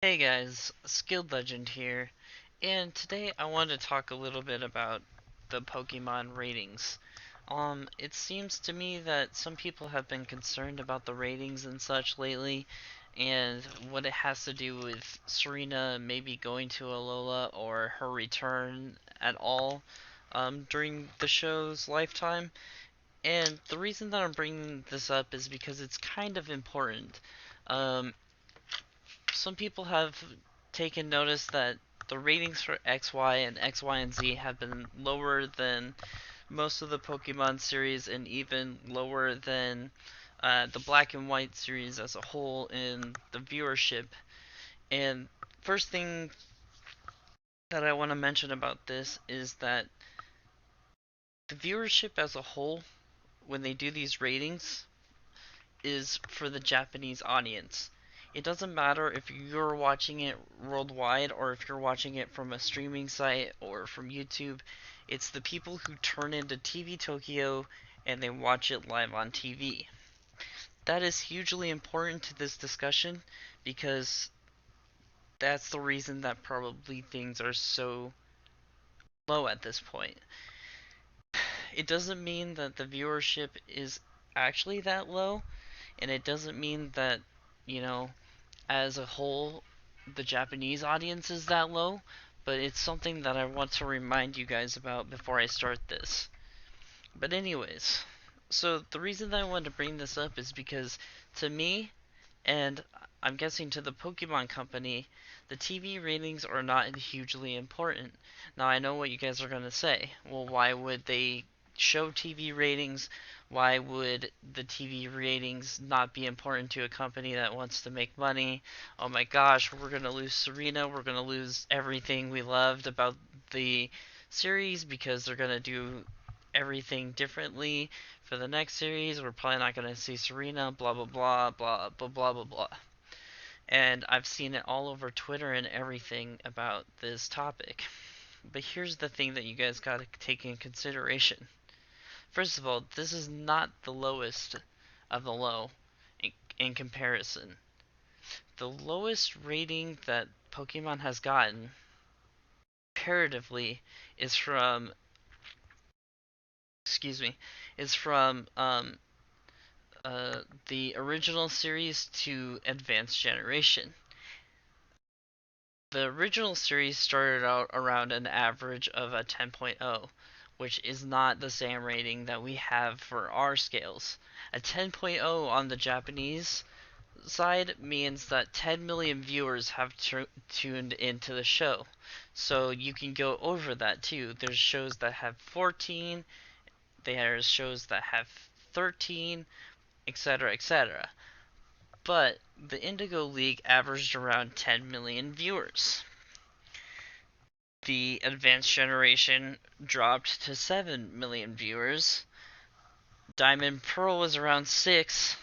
Hey guys, Skilled Legend here, and today I want to talk a little bit about the Pokemon ratings. It seems to me that some people have been concerned about the ratings and such lately, and what it has to do with Serena maybe going to Alola or her return at all during the show's lifetime. And the reason that I'm bringing this up is because it's kind of important. Um, some people have taken notice that the ratings for X, Y, and X, Y, and Z have been lower than most of the Pokemon series and even lower than the Black and White series as a whole in the viewership. And first thing that I want to mention about this is that the viewership as a whole, when they do these ratings, is for the Japanese audience. It doesn't matter if you're watching it worldwide or if you're watching it from a streaming site or from YouTube. It's the people who turn into TV Tokyo and they watch it live on TV. That is hugely important to this discussion because that's the reason that probably things are so low at this point. It doesn't mean that the viewership is actually that low, and it doesn't mean that, you know, as a whole, the Japanese audience is that low, but it's something that I want to remind you guys about before I start this. But anyways, so the reason that I wanted to bring this up is because to me, and I'm guessing to the Pokemon Company, the TV ratings are not hugely important. Now I know what you guys are going to say. Well, why would they show TV ratings? Why would the TV ratings not be important to a company that wants to make money? Oh my gosh, we're going to lose Serena. We're going to lose everything we loved about the series because they're going to do everything differently for the next series. We're probably not going to see Serena, blah, blah, blah, blah, blah, blah, blah, blah. And I've seen it all over Twitter and everything about this topic. But here's the thing that you guys got to take in consideration. First of all, this is not the lowest of the low in comparison. The lowest rating that Pokemon has gotten comparatively is from excuse me is from the original series to Advanced Generation. The original series started out around an average of a 10.0, which is not the same rating that we have for our scales. A 10.0 on the Japanese side means that 10 million viewers have tuned into the show. So you can go over that too. There's shows that have 14, there's shows that have 13, etc., etc. But the Indigo League averaged around 10 million viewers. The Advanced Generation dropped to 7 million viewers. Diamond Pearl was around 6,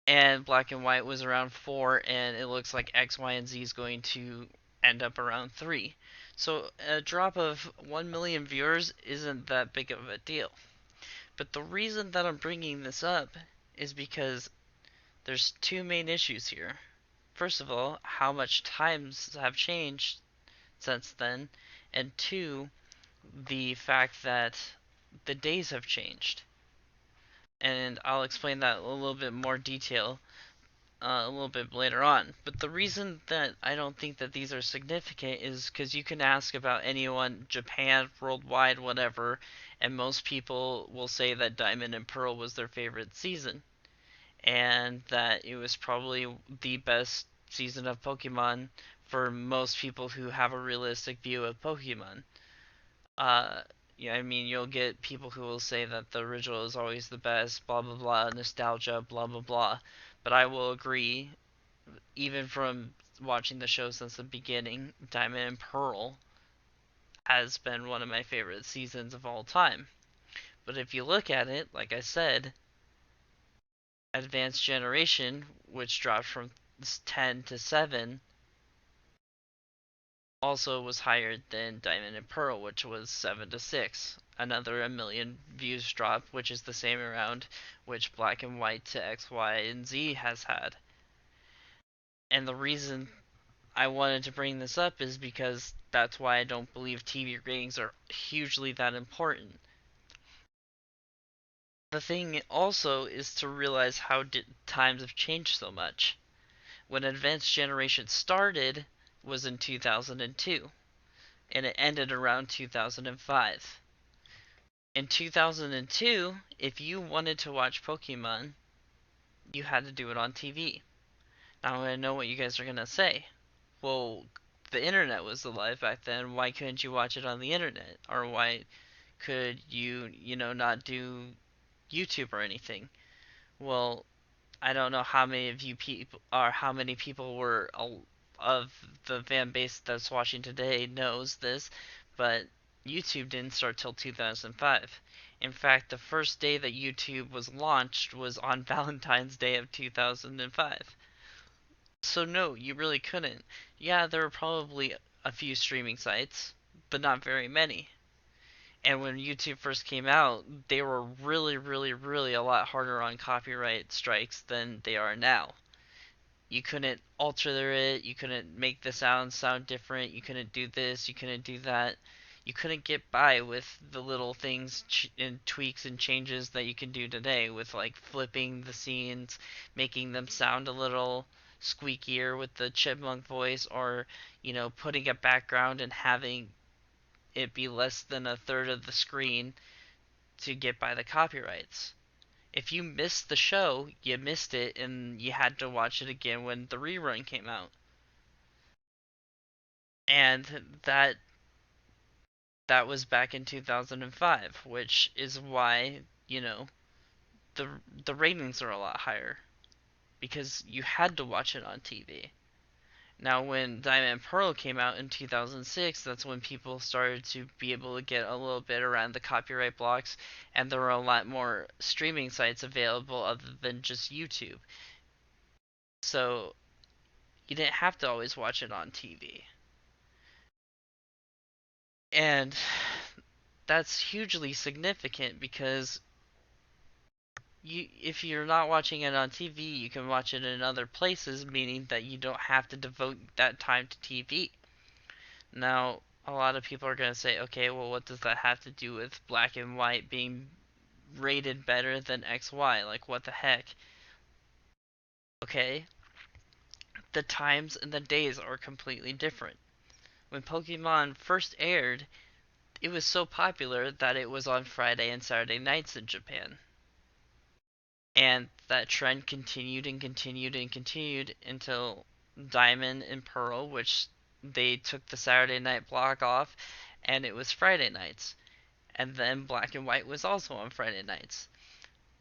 and Black and White was around 4, and it looks like X, Y, and Z is going to end up around 3. So a drop of 1 million viewers isn't that big of a deal. But the reason that I'm bringing this up is because there's two main issues here. First of all, how much times have changed since then, and two, the fact that the days have changed. And I'll explain that in a little bit more detail a little bit later on. But the reason that I don't think that these are significant is because you can ask about anyone, Japan, worldwide, whatever, and most people will say that Diamond and Pearl was their favorite season, and that it was probably the best season of Pokemon for most people who have a realistic view of Pokemon. Uh, yeah, I mean, you'll get people who will say that the original is always the best, blah blah blah, nostalgia, blah blah blah. But I will agree, even from watching the show since the beginning, Diamond and Pearl has been one of my favorite seasons of all time. But if you look at it, like I said, Advanced Generation, which dropped from 10 to 7, also was higher than Diamond and Pearl, which was 7 to 6. Another a million views drop, which is the same around which Black and White to X, Y, and Z has had. And the reason I wanted to bring this up is because that's why I don't believe TV ratings are hugely that important. The thing also is to realize how times have changed so much. When Advanced Generation started was in 2002, and it ended around 2005. In 2002, if you wanted to watch Pokemon, you had to do it on TV. Now I know what you guys are gonna say. Well, the internet was alive back then. Why couldn't you watch it on the internet? Or why could you not do YouTube or anything? Well, I don't know how many of you people or how many people were of the fan base that's watching today knows this, but YouTube didn't start till 2005. In fact, the first day that YouTube was launched was on Valentine's Day of 2005. So no, you really couldn't. Yeah, there were probably a few streaming sites, but not very many. And when YouTube first came out, they were really, really, really a lot harder on copyright strikes than they are now. You couldn't alter it, you couldn't make the sound different, you couldn't do this, you couldn't do that. You couldn't get by with the little things and tweaks and changes that you can do today with like flipping the scenes, making them sound a little squeakier with the chipmunk voice, or putting a background and having it be less than a third of the screen to get by the copyrights. If you missed the show, you missed it and you had to watch it again when the rerun came out. And that was back in 2005, which is why, the the ratings are a lot higher because you had to watch it on TV. Now, when Diamond and Pearl came out in 2006, that's when people started to be able to get a little bit around the copyright blocks, and there were a lot more streaming sites available other than just YouTube. So you didn't have to always watch it on TV. And that's hugely significant because if you're not watching it on TV, you can watch it in other places, meaning that you don't have to devote that time to TV. Now, a lot of people are going to say, okay, well, what does that have to do with black and white being rated better than XY? Like, what the heck? Okay, the times and the days are completely different. When Pokemon first aired, it was so popular that it was on Friday and Saturday nights in Japan. And that trend continued and continued and continued until Diamond and Pearl, which they took the Saturday night block off, and it was Friday nights. And then Black and White was also on Friday nights.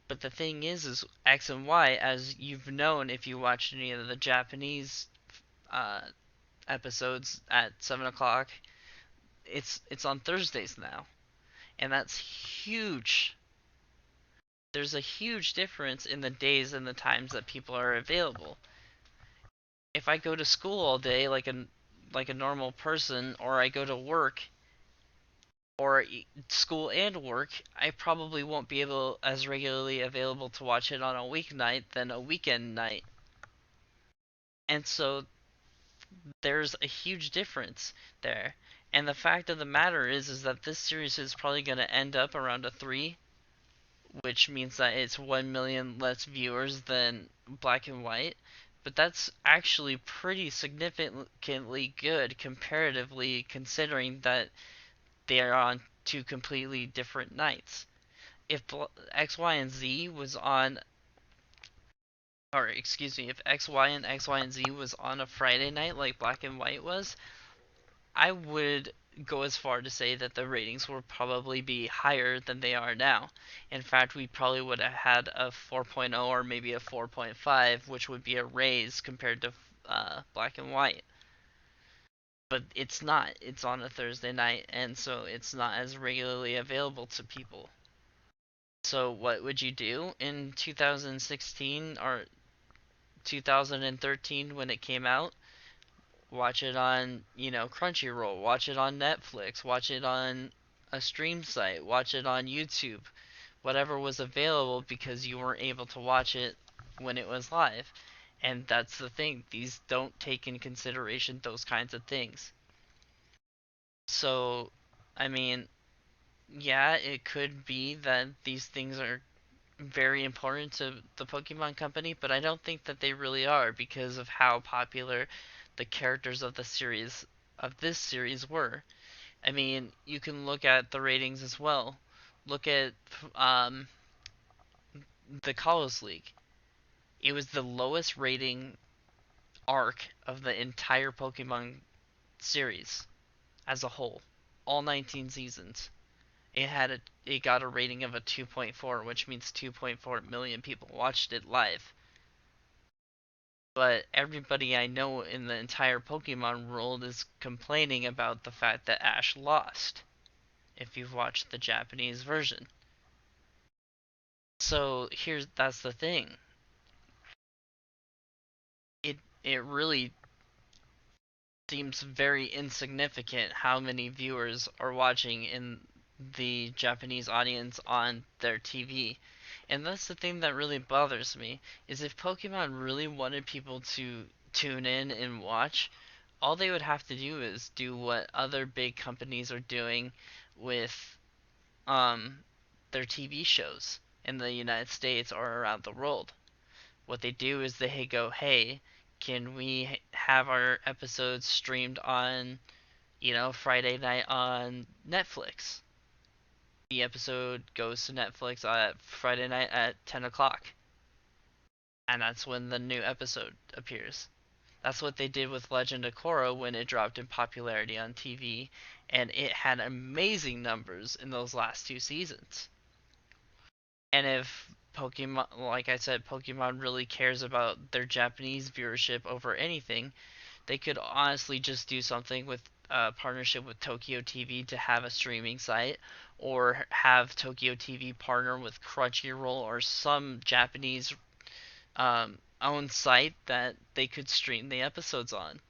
But the thing is X and Y, as you've known if you watched any of the Japanese uh, episodes at 7 o'clock, it's on Thursdays now, and that's huge. There's a huge difference in the days and the times that people are available. If I go to school all day like a normal person, or I go to work or school and work, I probably won't be able as regularly available to watch it on a weeknight than a weekend night. And so there's a huge difference there. And the fact of the matter is that this series is probably going to end up around a 3, which means that it's 1 million less viewers than Black and White. But that's actually pretty significantly good comparatively, considering that they are on two completely different nights. If X, Y, and Z was on, or excuse me, if X, Y, and Z was on a Friday night like Black and White was, I would go as far to say that the ratings would probably be higher than they are now. In fact, we probably would have had a 4.0 or maybe a 4.5, which would be a raise compared to Black and White. But it's not. It's on a Thursday night, and so it's not as regularly available to people. So what would you do in 2016 or 2013 when it came out? Watch it on, Crunchyroll, watch it on Netflix, watch it on a stream site, watch it on YouTube, whatever was available because you weren't able to watch it when it was live. And that's the thing. These don't take in consideration those kinds of things. So, I mean, yeah, it could be that these things are very important to the Pokemon Company, but I don't think that they really are because of how popular the characters of this series were. I mean, you can look at the ratings as well. Look at um, the Kalos League. It was the lowest rating arc of the entire Pokemon series as a whole, all 19 seasons. It got a rating of a 2.4, which means 2.4 million people watched it live. But everybody I know in the entire Pokemon world is complaining about the fact that Ash lost, if you've watched the Japanese version. So here's that's the thing. It really seems very insignificant how many viewers are watching in the Japanese audience on their TV. And that's the thing that really bothers me is if Pokemon really wanted people to tune in and watch, all they would have to do is do what other big companies are doing with um their TV shows in the United States or around the world. What they do is they go, "Hey, can we have our episodes streamed on, Friday night on Netflix?" The episode goes to Netflix at Friday night at 10 o'clock, and that's when the new episode appears. That's what they did with Legend of Korra when it dropped in popularity on TV, and it had amazing numbers in those last two seasons. And if Pokemon, like I said, Pokemon really cares about their Japanese viewership over anything, they could honestly just do something with a partnership with Tokyo TV to have a streaming site, or have Tokyo TV partner with Crunchyroll or some Japanese owned site that they could stream the episodes on.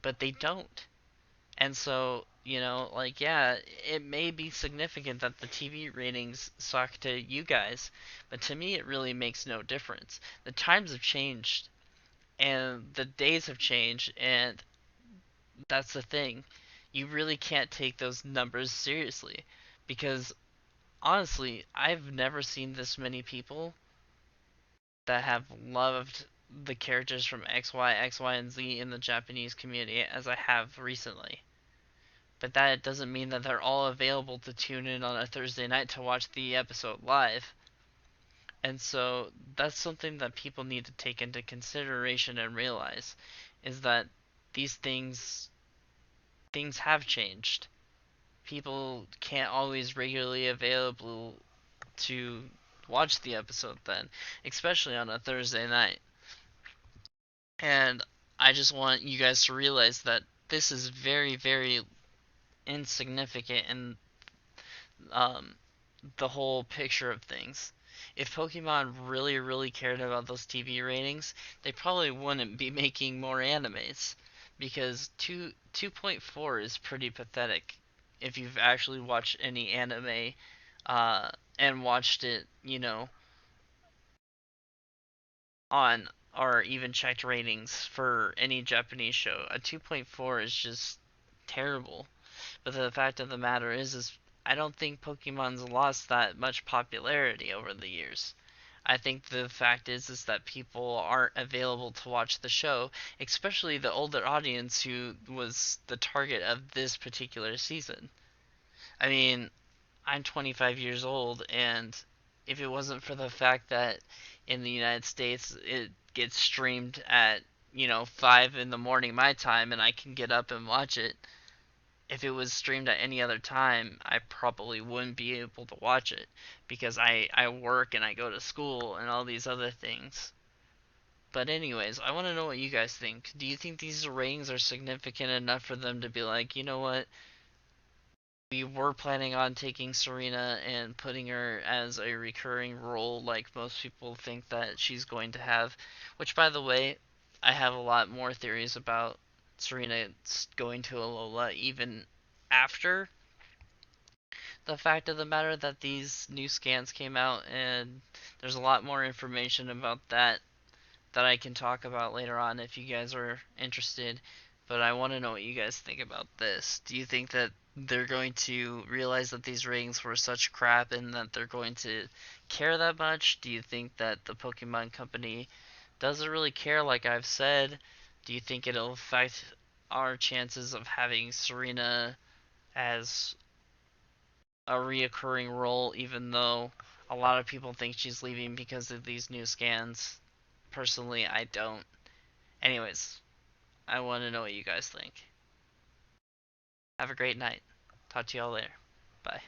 But they don't. And so, like, yeah, it may be significant that the TV ratings suck to you guys, but to me, it really makes no difference. The times have changed, and the days have changed, and that's the thing. You really can't take those numbers seriously because honestly, I've never seen this many people that have loved the characters from XY, and Z in the Japanese community as I have recently. But that doesn't mean that they're all available to tune in on a Thursday night to watch the episode live. And so that's something that people need to take into consideration and realize is that these things have changed. People can't always regularly available to watch the episode then, especially on a Thursday night. And I just want you guys to realize that this is very, very insignificant in um, the whole picture of things. If Pokemon really, really cared about those TV ratings, they probably wouldn't be making more animes because 2.4 is pretty pathetic if you've actually watched any anime uh, and watched it, on or even checked ratings for any Japanese show. A 2.4 is just terrible. But the fact of the matter is I don't think Pokemon's lost that much popularity over the years. I think the fact is that people aren't available to watch the show, especially the older audience who was the target of this particular season. I mean, I'm 25 years old, and if it wasn't for the fact that in the United States it gets streamed at 5 in the morning my time and I can get up and watch it, if it was streamed at any other time, I probably wouldn't be able to watch it because I work and I go to school and all these other things. But anyways, I want to know what you guys think. Do you think these ratings are significant enough for them to be like, you know what? We were planning on taking Serena and putting her as a recurring role like most people think that she's going to have. Which, by the way, I have a lot more theories about Serena going to Alola even after the fact of the matter that these new scans came out, and there's a lot more information about that that I can talk about later on if you guys are interested. But I want to know what you guys think about this. Do you think that they're going to realize that these ratings were such crap and that they're going to care that much? Do you think that the Pokemon Company doesn't really care, like I've said? Do you think it'll affect our chances of having Serena as a reoccurring role, even though a lot of people think she's leaving because of these new scans? Personally, I don't. Anyways, I want to know what you guys think. Have a great night. Talk to y'all later. Bye.